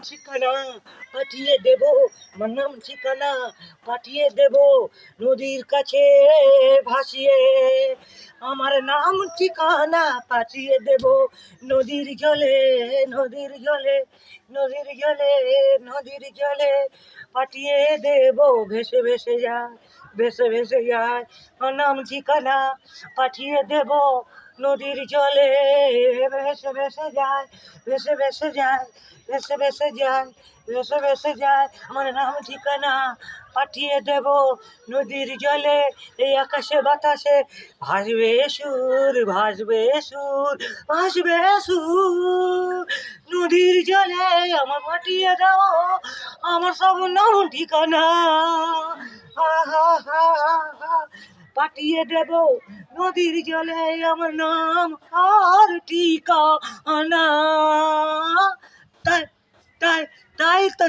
ঠিকানা পাঠিয়ে দেব, আমার নাম ঠিকানা পাঠিয়ে দেব নদীর কাছে ভাসিয়ে। আমার নাম ঠিকানা পাঠিয়ে দেব নদীর জলে, নদীর জলে, নদীর জলে, নদীর জলে পাঠিয়ে দেব। ভেসে ভেসে যায়, ভেসে ভেসে যায়, আমার নাম ঠিকানা পাঠিয়ে দেব নদীর জলে। ভেসে ভেসে যায়, ভেসে ভেসে যায়, ভেসে ভেসে যায়, ভেসে ভেসে যায়, আমার নাম ঠিকানা পাঠিয়ে দেব নদীর জলে। এই আকাশে বাতাসে ভাসবে সুর, ভাসবে সুর, ভাসবে সুর, নদীর জলে আমার পাঠিয়ে দাও আমার সব নাম ঠিকানা। হা হা হা হা, পাঠিয়ে দেব নদীর জলে আমার নাম আর ঠিকানা। তাই তাই তাই তো